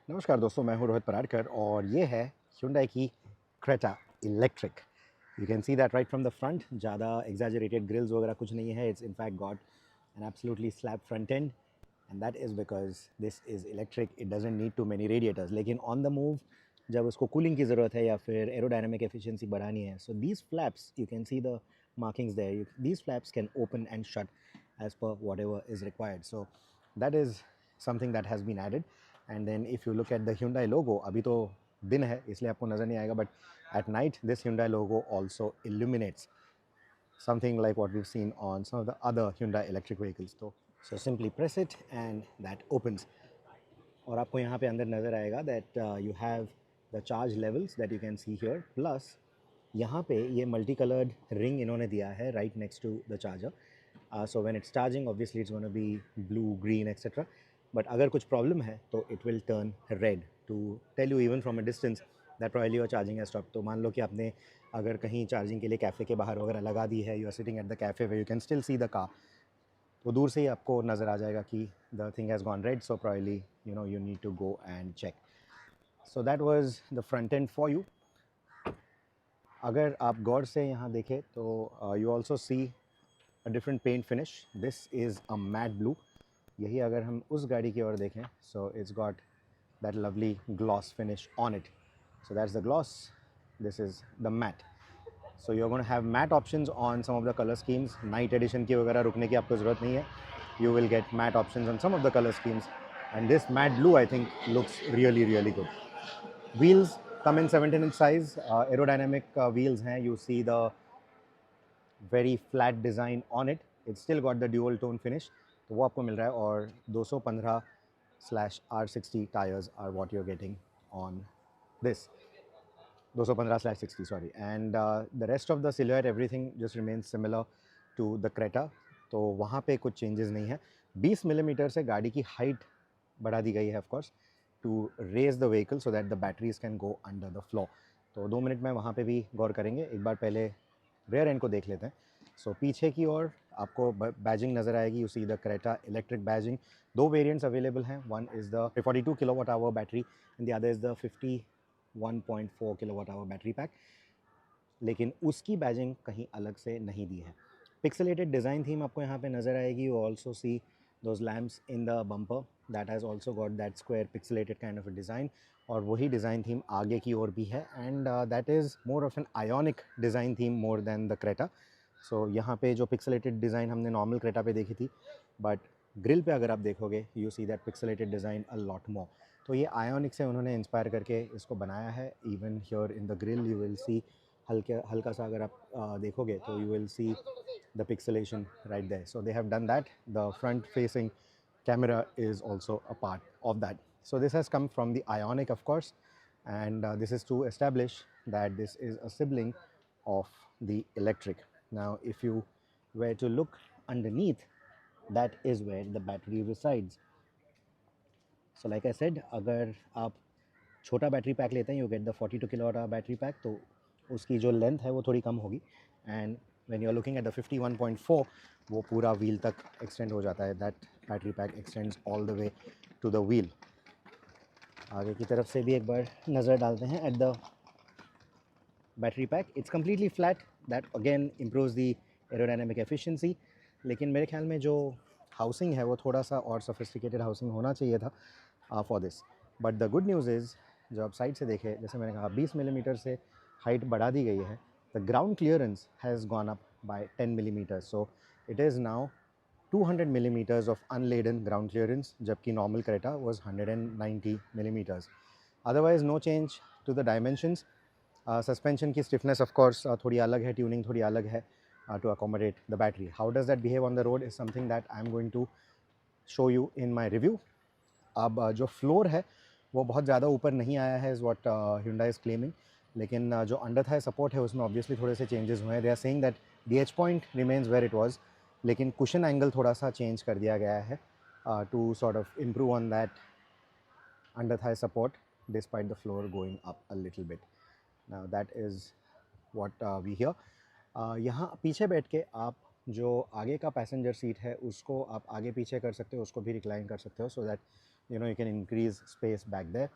नमस्कार दोस्तों, मैं हूं रोहित पराडकर और ये है Hyundai की Creta इलेक्ट्रिक। You can see that right from the front. ज़्यादा एग्जैजरेटेड ग्रिल्स वगैरह कुछ नहीं है। It's in fact got an absolutely slab front end and that is because this is electric. It doesn't need too many radiators. लेकिन on the move जब उसको cooling की ज़रूरत है या फिर एरोडायनामिक एफिशिएंसी बढ़ानी है, so these flaps you can see the markings there. These flaps can open and shut as per whatever is required. So that is something that has been added. And then if you look at the Hyundai logo, अभी तो दिन है इसलिए आपको नज़र नहीं आएगा, but at night this Hyundai logo also illuminates, something like what we've seen on some of the other Hyundai electric vehicles. So simply press it and that opens. और आपको यहाँ पे अंदर नज़र आएगा that you have the charge levels that you can see here, plus यहाँ पे ये मल्टी कलर्ड रिंग इन्होंने दिया है right next to the charger. So when it's charging, obviously it's going to be blue, green, etc. But अगर कुछ problem है तो it will turn red to tell you even from a distance that probably your charging has stopped. तो मान लो कि आपने अगर कहीं चार्जिंग के लिए कैफ़े के बाहर वगैरह लगा दी है, you are sitting at the cafe way you can still see the car, तो दूर से ही आपको नज़र आ जाएगा कि the thing has gone red, so probably you need to go and check. So that was the front end for you. अगर आप गौर से यहाँ देखें तो you also see a different paint finish. This is a matte blue. यही अगर हम उस गाड़ी की ओर देखें, so it's got that lovely gloss finish on it. So that's the gloss. This is the matte. So you're going to have matte options on some of the color schemes. Night edition की वगैरह रुकने की आपको ज़रूरत नहीं है. You will get matte options on some of the color schemes. And this matte blue, I think, looks really, really good. Wheels come in 17-inch size. Aerodynamic wheels हैं. You see the very flat design on it. It's still got the dual tone finish. तो वो आपको मिल रहा है. और 215/R60 tires are what you're getting on this. 215/60, sorry. And the rest of the silhouette, everything just remains similar to the Creta. तो वहाँ पे कुछ चेंजेस नहीं है. 20 मिलीमीटर से गाड़ी की हाइट बढ़ा दी गई है of course to raise the vehicle so that the batteries can go under the floor. तो 2 मिनट में वहाँ पे भी गौर करेंगे. एक बार पहले रेयर एंड को देख लेते हैं. सो पीछे की ओर आपको बैजिंग नज़र आएगी. You see the Creta electric badging. दो वेरिएंट्स अवेलेबल हैं. One is the 42 kilowatt hour battery and the other is the 51.4 kilowatt hour battery pack. लेकिन उसकी बैजिंग कहीं अलग से नहीं दी है. पिक्सेलेटेड डिज़ाइन थीम आपको यहाँ पे नज़र आएगी. You also see those lamps in the bumper that has also got that square pixelated kind of a design. और वही डिज़ाइन थीम आगे की ओर भी है. And that is more of an Ioniq design theme more than the Creta. So यहाँ पे जो पिक्सेलेटेड डिज़ाइन हमने नॉर्मल क्रेटा पे देखी थी, बट ग्रिल पे अगर आप देखोगे you see that pixelated design a lot more. तो ये आयोनिक से उन्होंने इंस्पायर करके इसको बनाया है. Even here in the grille you will see हल्का सा अगर आप देखोगे तो you will see the pixelation right there. So they have done that. The front facing camera is also a part of that. So this has come from the Ioniq, of course, and this is to establish that this is a sibling of the electric. Now if you were to look underneath, that is where the battery resides. So like I said, अगर आप छोटा battery pack लेते हैं, you get the 42 kilowatt hour battery pack, तो उसकी जो length है वो थोड़ी कम होगी. And when you are looking at the 51.4, वो पूरा व्हील तक एक्सटेंड हो जाता है. That battery pack extends all the way to the wheel. आगे की तरफ से भी एक बार नज़र डालते हैं at the battery pack. It's completely flat. That again improves the aerodynamic efficiency. लेकिन मेरे ख्याल में जो हाउसिंग है वो थोड़ा सा और सोफिस्टिकेटेड हाउसिंग होना चाहिए था for this. But the good news is, जब आप साइड से देखें, जैसे मैंने कहा 20 मिलीमीटर से हाइट बढ़ा दी गई है. The ground clearance has gone up by 10 millimetre. So it is now 200 millimeters of unladen ground clearance, जबकि normal Creta was 190 millimeters. Otherwise no change to the dimensions. Suspension की stiffness of course थोड़ी अलग है, tuning थोड़ी अलग है to accommodate the battery. How does that behave on the road is something that I'm going to show you in my review. अब जो floor है वो बहुत ज़्यादा ऊपर नहीं आया है, is what Hyundai is claiming. लेकिन जो अंडर थाई सपोर्ट है उसमें ऑब्वियसली थोड़े से चेंजेस हुए हैं. They are saying that D H point remains where it was, लेकिन कुशन एंगल थोड़ा सा चेंज कर दिया गया है to sort of improve on that under thigh support despite the floor going up a little bit. Now that is what we hear. यहाँ पीछे बैठ के आप जो आगे का पैसेंजर सीट है उसको आप आगे पीछे कर सकते हो, उसको भी रिक्लाइन कर सकते हो, so that you can increase space back there,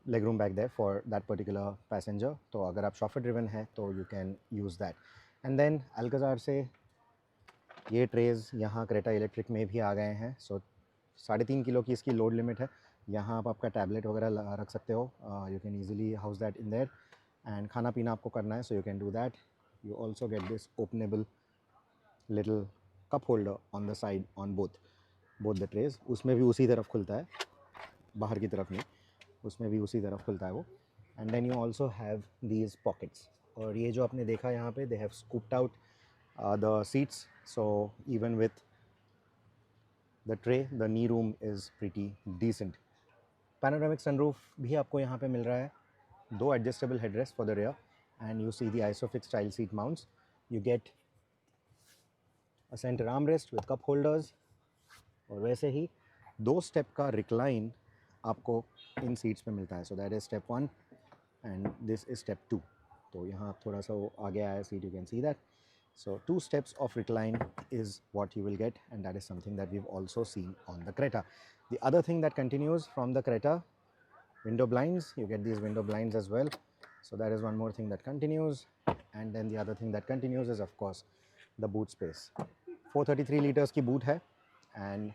leg room back there for that particular passenger. तो अगर आप chauffeur driven है तो you can use that. And then Alcazar से ये ट्रेज यहाँ क्रेटा इलेक्ट्रिक में भी आ गए हैं. सो 3.5 किलो की इसकी लोड लिमिट है. यहाँ आप आपका टैबलेट वगैरह रख सकते हो. You can easily house that in there. And खाना पीना आपको करना है, so you can do that. You also get this openable little cup holder on the side on both the trays. उसमें भी उसी तरफ खुलता है, बाहर की तरफ नहीं, उसमें भी उसी तरफ खुलता है वो. And then you also have these pockets. और ये जो आपने देखा यहाँ पे, they have scooped out the seats, so even with the tray the knee room is pretty decent. Panoramic sunroof भी आपको यहाँ पे मिल रहा है. 2 adjustable headrests for the rear, and you see the ISOFIX child seat mounts. You get a center armrest with cup holders, और वैसे ही 2 step का recline आपको इन सीट्स में मिलता है. So that is step 1 and this is step 2. तो यहाँ आप थोड़ा सा वो आगे आया seat, you can see that. So 2 steps of recline is what you will get, and that is something that we've also seen on the Creta. The other thing that continues from the Creta, window blinds. You get these window blinds as well. So that is one more thing that continues. And then the other thing that continues is of course the boot space. 433 liters की boot है, and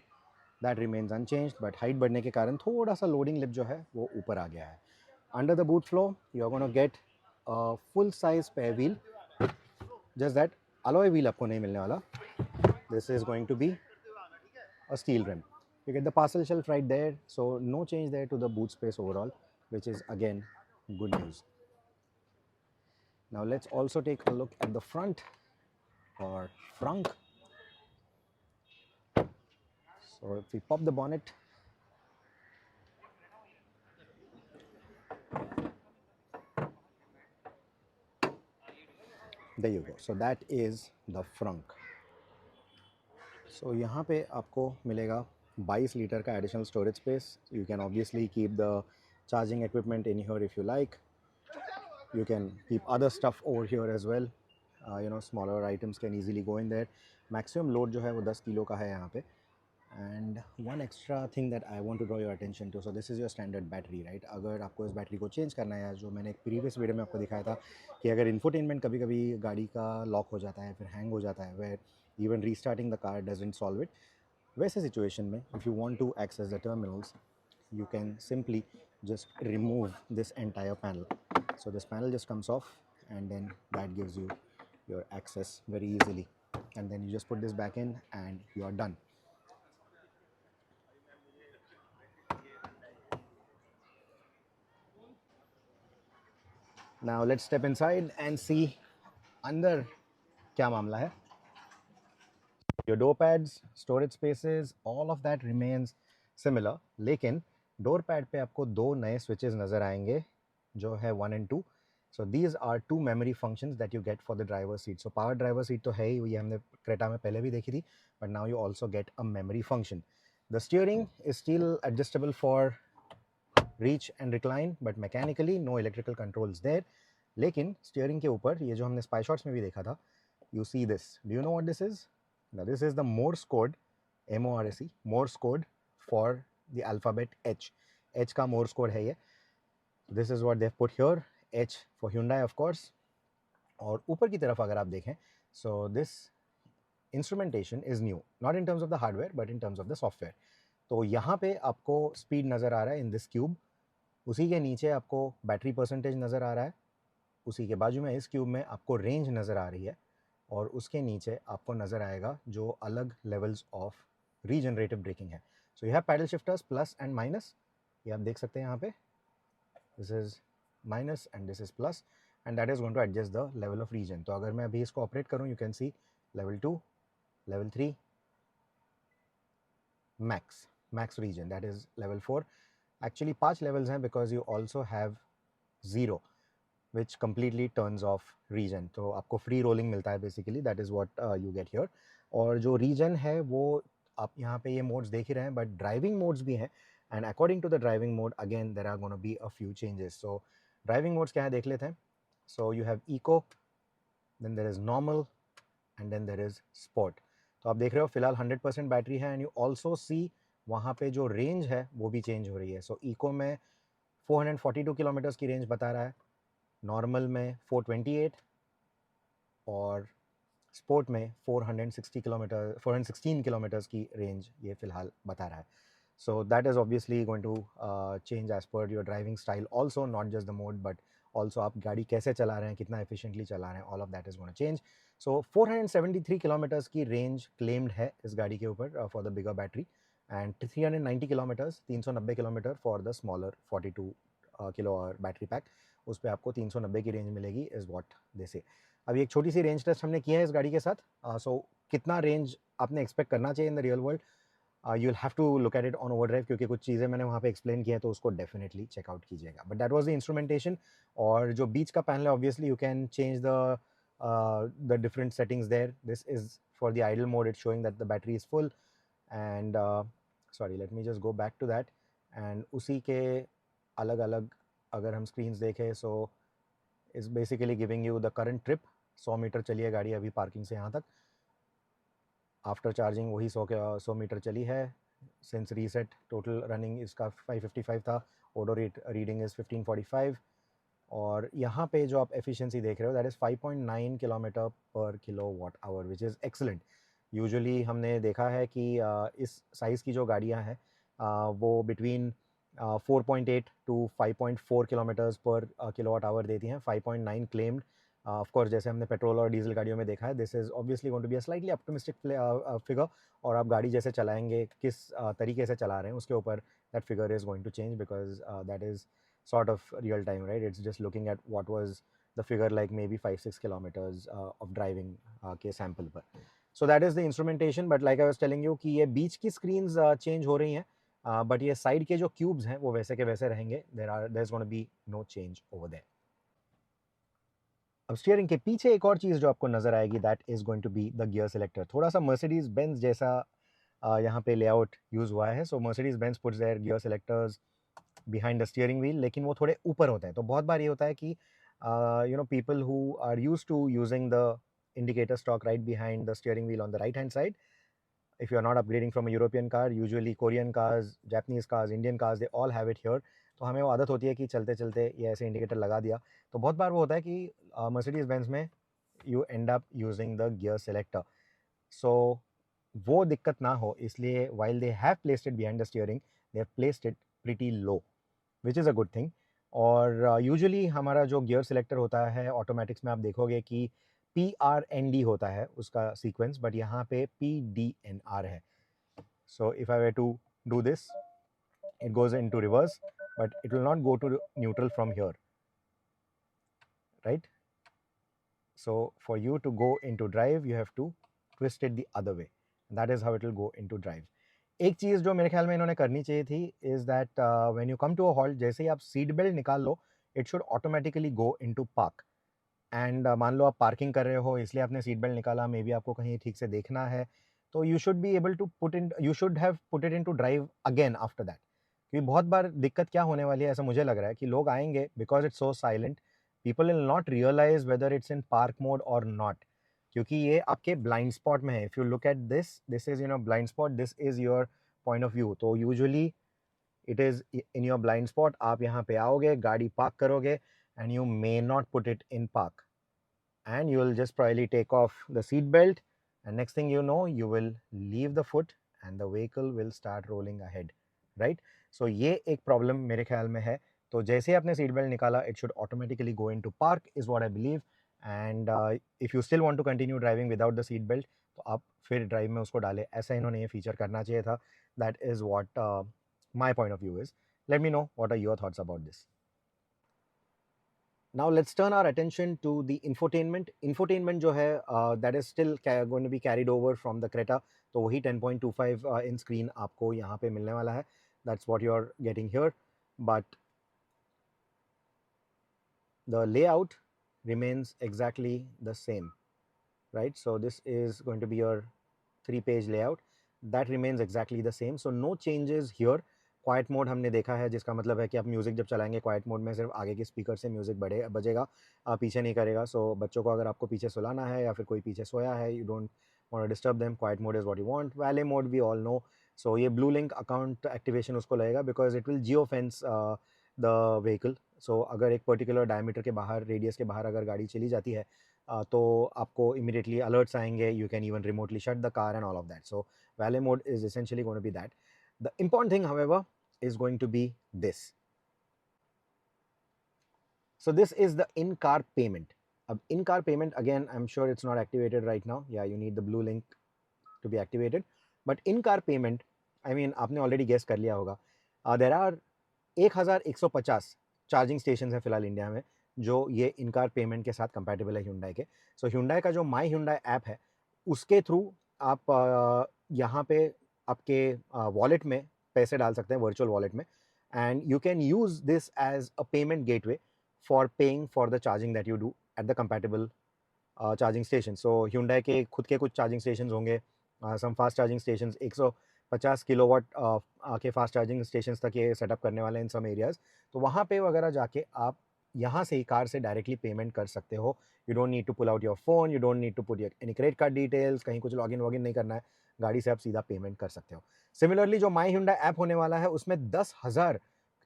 that remains unchanged, but height बढ़ने के कारण थोड़ा सा loading lip जो है वो ऊपर आ गया है. Under the boot floor you are going to get a full size spare wheel. Just that alloy wheel आपको नहीं मिलने वाला. This is going to be a steel rim. You get the parcel shelf right there, so no change there to the boot space overall, which is again good news. Now let's also take a look at the front, or frunk. So if we pop the bonnet, there you go. So that is the frunk. So यहाँ पे आपको मिलेगा 22 litre का additional storage space. You can obviously keep the charging equipment in here if you like. You can keep other stuff over here as well. Smaller items can easily go in there. Maximum load जो है वो 10 kilo का है यहाँ पे. And one extra thing that I want to draw your attention to, so this is your standard battery, right? अगर आपको इस बैटरी को चेंज करना है, जो मैंने एक प्रीवियस वीडियो में आपको दिखाया था कि अगर इंफोटेनमेंट कभी कभी गाड़ी का लॉक हो जाता है, फिर हैंग हो जाता है, where even restarting the car doesn't solve it, वैसे सिचुएशन में if you want to access the terminals, you can simply just remove this entire panel. So this panel just comes off, and then that gives you your access very easily, and then you just put this back in and you are done. Now let's step inside and see अंदर क्या मामला है. Your door pads, storage spaces, all of that remains similar, लेकिन door pad पे आपको 2 नए switches नज़र आएंगे जो है 1 and 2. So these are 2 memory functions that you get for the driver seat. So power driver seat तो है ही, ये हमने क्रेटा में पहले भी देखी थी, but now you also get a memory function. The steering is still adjustable for reach and recline, but mechanically no electrical controls there. लेकिन स्टीयरिंग के ऊपर ये जो हमने स्पाई शॉट्स में भी देखा था, you see this. Do you know what this is? Now this is the Morse code, MORSE, Morse code for the alphabet H. H का Morse code है ये. This is what they've put here. H for Hyundai of course. और ऊपर की तरफ अगर आप देखें, so this instrumentation is new, not in terms of the hardware but in terms of the software. तो यहाँ पे आपको speed नज़र आ रहा है in this cube. उसी के नीचे आपको बैटरी परसेंटेज नज़र आ रहा है. उसी के बाजू में इस क्यूब में आपको रेंज नज़र आ रही है, और उसके नीचे आपको नज़र आएगा जो अलग लेवल्स ऑफ रीजनरेटिव ब्रेकिंग है. So you have paddle shifters plus and minus, ये आप देख सकते हैं यहाँ पे. This is minus and this is plus, and that is going to adjust the level of regen. तो अगर मैं अभी इसको ऑपरेट करूँ, you can see level 2, level 3, max regen, that is level 4. Actually 5 levels हैं because you also have 0 which completely turns off region. तो आपको free rolling मिलता है basically, that is what you get here. और जो reason है वो आप यहाँ पे ये मोड्स देख ही रहे हैं, बट ड्राइविंग मोड्स भी हैं, and according to the driving mode again there are gonna be a few changes. So driving modes क्या है देख लेते हैं. So you have eco, then there is normal, and then there is sport. तो आप देख रहे हो फिलहाल 100% बैटरी है, एंड यू ऑल्सो सी वहाँ पे जो रेंज है वो भी चेंज हो रही है. सो इको में 442 किलोमीटर्स की रेंज बता रहा है, नॉर्मल में 428 और स्पोर्ट में 416 किलोमीटर्स की रेंज ये फ़िलहाल बता रहा है. So that is obviously going to change as per your driving style also, not just the mode but also आप गाड़ी कैसे चला रहे हैं, कितना एफिशिएंटली चला रहे हैं, all of that is going to change. So 473 kilometres की रेंज क्लेम्ड है इस गाड़ी के ऊपर for the bigger battery, and 390 kilometres 390 kilometre for the smaller 42 kilo hour battery pack. उस पर आपको 390 की रेंज मिलेगी इज़ वॉट दे से. अभी एक छोटी सी रेंज टेस्ट हमने किया है इस गाड़ी के साथ. सो कितना रेंज आपने एक्सपेक्ट करना चाहिए in the real world, you will have to look at it on overdrive, क्योंकि कुछ चीज़ें मैंने वहाँ पे एक्सप्लेन की है, तो उसको डेफिनेटली चेकआउट कीजिएगा. But that was the instrumentation. और जो बीच का पैनल है, obviously you can change the different settings there. This is for the idle mode, it's showing that the battery is full. And sorry, let me just go back to that. And उसी के अलग अलग अगर हम screens देखें, so is basically giving you the current trip. 100 metre चली है गाड़ी अभी पार्किंग से यहाँ तक. आफ्टर चार्जिंग वही 100 मीटर चली है. सिंस रीसेट टोटल रनिंग इसका 555 था. ओडो रीडिंग इज़ 1545. और यहाँ पे जो आप एफिशिएंसी देख रहे हो, दैट इज़ 5.9 किलोमीटर पर kilo watt hour, which is excellent. Usually हमने देखा है कि इस साइज़ की जो गाड़ियाँ हैं वो बिटवीन 4.8 टू 5.4 किलोमीटर्स पर किलो वाट आवर देती हैं. 5.9 क्लेम्ड. ऑफ कोर्स जैसे हमने पेट्रोल और डीजल गाड़ियों में देखा है, this is obviously going to be a slightly optimistic figure. और आप गाड़ी जैसे चलाएंगे, किस तरीके से चला रहे हैं, उसके ऊपर that figure is going to change, because that is sort of real time, right? It's just looking at what was the figure like maybe 5-6 kilometers of driving के sample पर. So that is the instrumentation. But like I was telling you कि ये बीच की screens change हो रही हैं, but ये side के जो cubes हैं वो वैसे के वैसे रहेंगे. There's going to be no change over there. अब स्टीयरिंग के पीछे एक और चीज़ जो आपको नज़र आएगी, that is going to be the gear selector. थोड़ा सा मर्सिडीज़ बेंज जैसा यहाँ पे लेआउट यूज़ हुआ है. So Mercedes Benz puts their gear selectors behind the steering wheel, लेकिन वो थोड़े ऊपर होते हैं. तो बहुत बार ये होता है कि people who are used to using the indicator stalk right behind the steering wheel on the right hand side. If you are not upgrading from a European car, usually Korean cars, Japanese cars, Indian cars, they all have it here. तो हमें वो आदत होती है कि चलते चलते ये ऐसे इंडिकेटर लगा दिया. तो बहुत बार वो होता है कि मर्सिडीज बेंज में you end up using the gear selector. So वो दिक्कत ना हो इसलिए while they have placed it behind the steering, they have placed it pretty low, which is a good thing. और यूजुअली हमारा जो गियर सेलेक्टर होता है ऑटोमेटिक्स में, आप देखोगे कि PRND होता है उसका सीक्वेंस, बट यहाँ पे PDNR है. So if I were to do this, it goes into reverse, but it will not go to neutral from here, right? So for you to go into drive, you have to twist it the other way. That is how it will go into drive. एक चीज़ जो मेरे ख्याल में इन्होंने करनी चाहिए थी is that when you come to a halt, जैसे ही आप सीट बेल्ट निकाल लो, it should automatically go into park. And मान लो आप पार्किंग कर रहे हो, इसलिए आपने सीट बेल्ट निकाला, मे बी आपको कहीं ठीक से देखना है, तो you should be able to you should have put it into drive again after that. क्योंकि बहुत बार दिक्कत क्या होने वाली है, ऐसा मुझे लग रहा है कि लोग आएंगे, because it's so silent, people will not realise whether it's in park mode और नॉट, क्योंकि ये आपके ब्लाइंड स्पॉट में है. If you look at this is blind spot, this is your point of view. तो usually it is in your blind spot. आप यहाँ पे आओगे, गाड़ी पार्क करोगे, and you may not put it in park, and you will just probably take off the seat belt, and next thing you know, you will leave the foot and the vehicle will start rolling ahead, right? So ये एक problem मेरे ख्याल में है. तो जैसे आपने seat belt निकाला, it should automatically go into park is what I believe. And if you still want to continue driving without the seat belt, तो आप फिर ड्राइव में उसको डालें. ऐसा इन्होंने ये फीचर करना चाहिए था. That is what my point of view is. Let me know what are your thoughts about this. Now let's turn our attention to the infotainment. Infotainment जो है that is still going to be carried over from the Creta. तो वही 10.25 inch screen आपको यहाँ पे मिलने वाला है. That's what you're getting here. But the layout remains exactly the same, right? So this is going to be your 3-page layout. That remains exactly the same. So no changes here. Quite mode हमने देखा है, जिसका मतलब है कि आप music जब चलाएंगे क्वाइट मोड में, सिर्फ आगे के स्पीकर से म्यूज़िक बजेगा, पीछे नहीं करेगा. सो बच्चों को अगर आपको पीछे सुलाना है या फिर कोई पीछे सोया है, you don't want to disturb them, quiet mode is what you want. Valet mode we all know, so ये ब्लू लिंक अकाउंट एक्टिवेशन उसको लगेगा because it will geo fence the vehicle. So अगर एक पर्टिकुलर डायमीटर के बाहर, radius के बाहर अगर गाड़ी चली जाती है तो आपको इमीडिएटली अलर्ट्स आएंगे. You can even remotely shut the car and all of that. So valet mode is essentially going to be that. The important thing however is going to be this. So this is the in-car payment. In-car payment, again, I'm sure it's not activated right now. Yeah, you need the blue link to be activated. But in-car payment, I mean, आपने already guess कर लिया होगा. There are 1150 charging station है फिलहाल India में जो ये इन-कार payment के साथ कंपैटिबल है Hyundai के. सो Hyundai का जो माई Hyundai ऐप है उसके थ्रू आप यहाँ पे आपके वॉलेट में पैसे डाल सकते हैं, वर्चुअल वॉलेट में, and you can use this as a payment gateway for paying for the charging that you do at the compatible charging station. So Hyundai के खुद के कुछ चार्जिंग स्टेशन होंगे, some fast charging station 150 kilowatt के fast charging station तक ये setup करने वाले हैं इन सम एरियाज़. तो वहाँ पे वगैरह जाके आप यहाँ से ही कार से डायरेक्टली पेमेंट कर सकते हो. You don't need to pull out your phone, you don't need to put any credit card details, कहीं कुछ लॉगिन वॉगिन नहीं करना है, गाड़ी से आप सीधा पेमेंट कर सकते हो. सिमिलरली जो माई Hyundai ऐप होने वाला है उसमें 10,000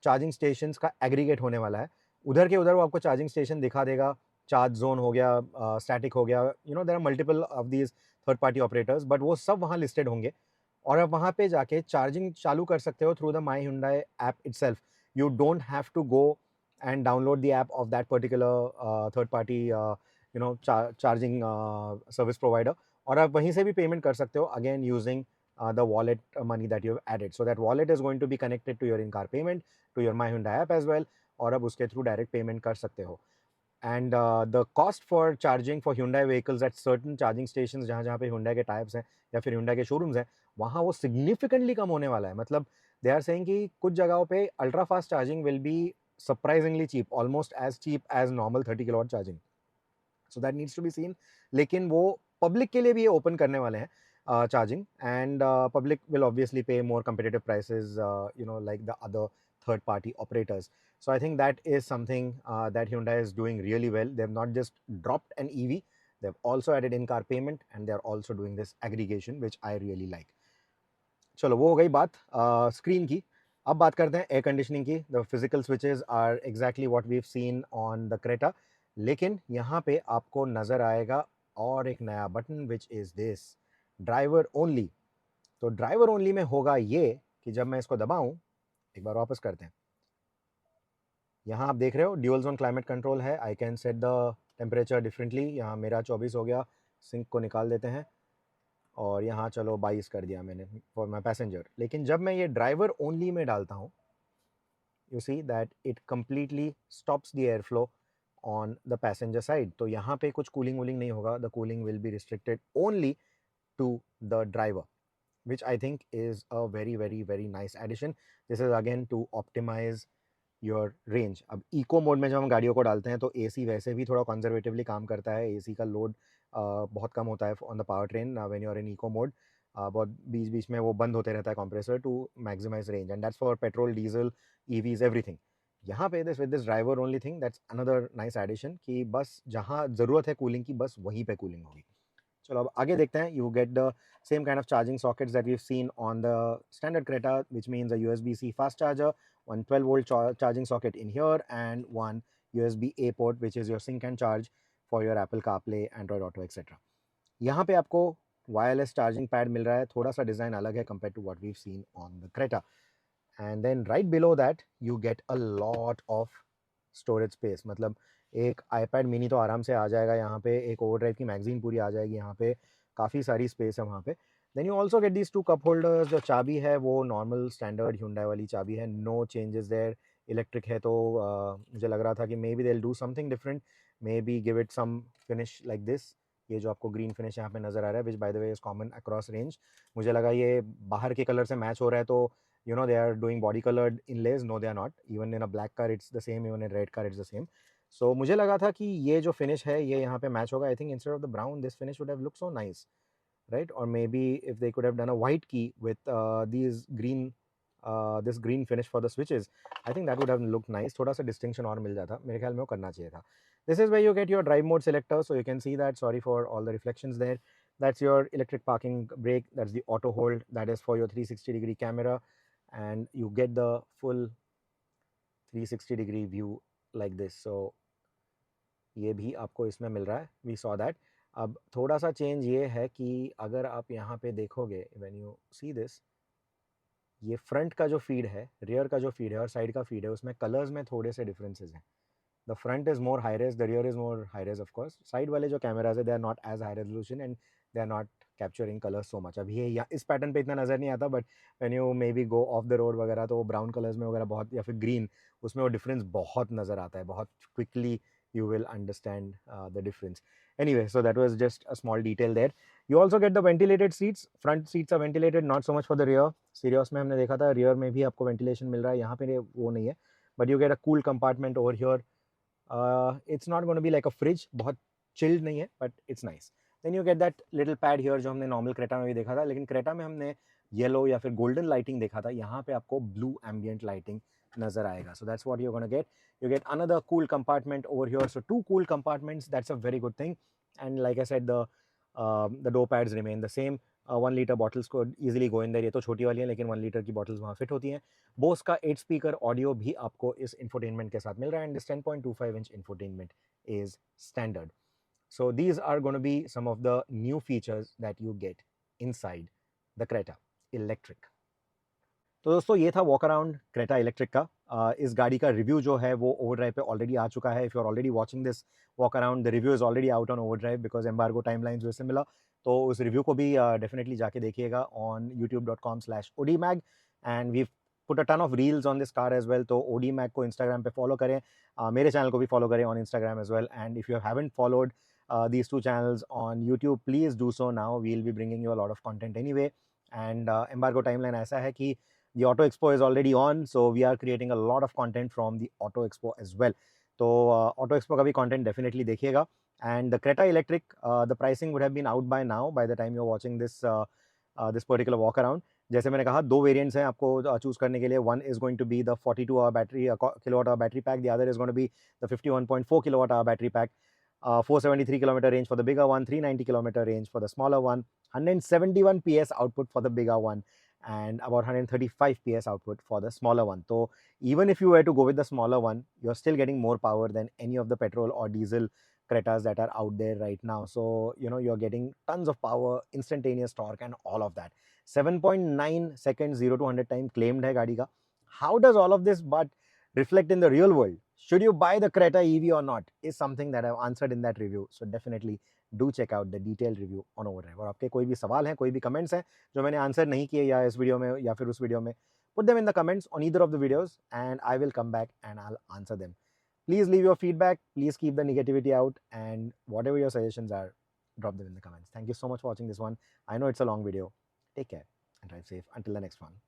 चार्जिंग स्टेशन का एग्रीगेट होने वाला है. उधर के उधर वो आपको चार्जिंग स्टेशन दिखा देगा. चार्ज जोन हो गया, स्टैटिक हो गया, you know there are multiple of these third party operators, but वो सब वहाँ लिस्टेड होंगे और आप वहाँ पे जाके चार्जिंग चालू कर सकते हो through the my Hyundai app itself. You don't have to go and download the app of that particular third party charging service provider, और आप वहीं से भी पेमेंट कर सकते हो again using the wallet money that you have added. So that wallet is going to be connected to your in-car payment, to your My Hyundai app as well, और आप उसके थ्रू डायरेक्ट पेमेंट कर सकते हो. And the cost for charging for Hyundai vehicles at certain charging stations जहाँ जहाँ पे Hyundai के टाइप्स हैं या फिर Hyundai के शोरूम्स हैं, वहाँ वो सिग्निफिकेंटली कम होने वाला है. मतलब दे आर सेइंग कि कुछ जगहों पे ultra fast charging will be surprisingly cheap, almost as cheap as normal 30 kilowatt charging. So that needs to be seen. लेकिन वो पब्लिक के लिए भी ये ओपन करने वाले हैं charging, and public will obviously pay more competitive prices, like the other third party operators. So I think that is something that Hyundai is doing really well. They have not just dropped an EV, they have also added in-car payment, and they are also doing this aggregation, which I really like. चलो वो हो गई बात screen की. अब बात करते हैं एयर कंडीशनिंग की. The physical switches are exactly what we have seen on the Creta, लेकिन यहाँ पे आपको नज़र आएगा और एक नया button which is this driver only. तो ड्राइवर ओनली में होगा ये कि जब मैं इसको दबाऊं, एक बार वापस करते हैं, यहाँ आप देख रहे हो ड्यूअल जोन क्लाइमेट कंट्रोल है. I can set the temperature differently. यहाँ मेरा 24 हो गया, सिंक को निकाल देते हैं, और यहाँ चलो 22 कर दिया मैंने फॉर माई पैसेंजर. लेकिन जब मैं ये ड्राइवर ओनली में डालता हूँ, you see that it completely stops the air flow on the passenger side. तो यहाँ पे कुछ कूलिंग वूलिंग नहीं होगा. The cooling will be restricted only to the driver, which I think is a very very very nice addition. This is again to optimize your range. अब eco mode में जब हम गाड़ियों को डालते हैं तो एसी वैसे भी थोड़ा कंजर्वेटिवली काम करता है. एसी का लोड बहुत कम होता है on the power train when you are in eco mode. बहुत बीच बीच में वो बंद होते रहता है compressor to maximise range, and that's for petrol, diesel, EVs, everything. यहाँ पे with this driver only thing, that's another nice addition कि बस जहाँ ज़रूरत है कूलिंग की, बस वहीं पे कूलिंग होगी. चलो अब आगे देखते हैं. You get the same kind of charging sockets that we've seen on the standard Creta, which means a USB-C fast charger, one 12-volt charging socket in here, and one USB-A port, which is your sync and charge for your Apple CarPlay, Android Auto, etc. यहाँ पे आपको wireless charging pad मिल रहा है. थोड़ा सा design अलग है compared to what we've seen on the Creta. And then right below that, you get a lot of storage space. मतलब एक iPad mini तो आराम से आ जाएगा यहाँ पे, एक ओवरड्राइव की मैगजीन पूरी आ जाएगी यहाँ पे, काफ़ी सारी स्पेस है वहाँ पे. Then you also get these 2 cup holders. जो चाबी है वो नॉर्मल स्टैंडर्ड Hyundai वाली चाबी है, नो चेंजेस देयर. इलेक्ट्रिक है तो मुझे लग रहा था कि maybe they will do something different, maybe give it some finish like this. ये जो आपको ग्रीन फिनिश यहाँ पे नज़र आ रहा है, विच by the way is common across range, मुझे लगा ये बाहर के कलर से मैच हो रहा है, तो they are doing body colored inlays. No, they are not. Even in a black car it's the same, even in a red car it's the same. So मुझे लगा था कि ये जो finish है ये यहाँ पे मैच होगा. I think instead of the brown, this finish would have looked so nice, right? Or maybe if they could have done a white key with these green this green finish for the switches, I think that would have looked nice. थोड़ा सा distinction और मिल जाता, मेरे ख्याल में वो करना चाहिए था. This is where you get your drive mode selector, so you can see that. Sorry for all the reflections there. That's your electric parking brake. That's the auto hold. That is for your 360-degree camera, and you get the full 360-degree view like this. So ये भी आपको इसमें मिल रहा है. We saw that. अब थोड़ा सा change ये है कि अगर आप यहाँ पे देखोगे, when you see this, ये फ्रंट का जो फीड है, रियर का जो फीड है और साइड का फीड है, उसमें कलर्स में थोड़े से डिफरेंसेस हैं. The front is more high res, the rear is more high res. Of course side वाले जो कैमराज है, they are not as high resolution and they are not capturing colour so much. अभी ये इस pattern पे इतना नज़र नहीं आता, but when you maybe go off the road वगैरह, तो वो ब्राउन कलर्स में वगैरह बहुत, या फिर ग्रीन, उसमें वो डिफरेंस बहुत नज़र आता है. बहुत quickly you will understand the difference. Anyway, so that was just a small detail there. You also get the ventilated seats. Front seats are ventilated, not so much for the rear. Sirius में हमने देखा था rear में भी आपको ventilation मिल रहा है, यहाँ पे वो नहीं है. But you get a cool compartment over here. It's not going to be like a fridge, बहुत chilled नहीं है, but it's nice. Then you get that little pad here जो हमने normal Creta में भी देखा था, लेकिन Creta में हमने yellow या फिर golden lighting देखा था. यहाँ पे आपको blue ambient lighting नजर आएगा. So that's what you're going to get. You get another cool compartment over here. So 2 cool compartments. That's a very good thing. And like I said, the door pads remain the same. 1 liter bottles could easily go in there. ये तो छोटी वाली है, लेकिन 1 liter की bottles वहाँ fit होती हैं. Bose का 8 speaker audio भी आपको इस infotainment के साथ मिल रहा है, and this 10.25 inch infotainment is standard. So these are going to be some of the new features that you get inside the Creta Electric. तो दोस्तों ये था वॉक अराउंड क्रेटा इलेक्ट्रिक का. इस गाड़ी का रिव्यू जो है वो ओवरड्राइव पे ऑलरेडी आ चुका है. If you are already watching this walk around, the review is already out on Overdrive because embargo timelines वैसे मिला. तो उस रिव्यू को भी डेफिनेटली जाके देखिएगा on youtube.com/odmag. And we put a ton of reels on this car as well. तो odmag को इंस्टाग्राम पे फॉलो करें, मेरे चैनल को भी फॉलो करें on Instagram as well. And if you haven't followed these two channels on YouTube, please do so now. We'll be bringing you a lot of content anyway. And Embargo Timeline ऐसा है कि the Auto Expo is already on, so we are creating a lot of content from the Auto Expo as well. तो Auto Expo का भी content definitely देखिएगा. And the Creta Electric, the pricing would have been out by now, by the time you're watching this this particular walk around. जैसे मैंने कहा, 2 variants हैं आपको choose करने के लिए. One is going to be the 42 hour battery kilowatt hour battery pack. The other is going to be the 51.4 kilowatt hour battery pack. 473 kilometer range for the bigger one, 390 kilometer range for the smaller one, 171 PS output for the bigger one, and about 135 PS output for the smaller one. So even if you were to go with the smaller one, you're still getting more power than any of the petrol or diesel Cretas that are out there right now. So you know, you're getting tons of power, instantaneous torque and all of that. 7.9 seconds 0 to 100 time claimed hai gaadi ka. How does all of this but reflect in the real world? Should you buy the Creta EV or not is something that I've answered in that review. So definitely do check out the detailed review on Overdrive. और आपके कोई भी सवाल हैं, कोई भी comments हैं जो मैंने आंसर नहीं किए या इस वीडियो में या फिर उस वीडियो में, put them in the comments on either of the videos and I will come back and I'll answer them. Please leave your feedback. Please keep the negativity out, and whatever your suggestions are, drop them in the comments. Thank you so much for watching this one. I know it's a long video. Take care and drive safe. Until the next one.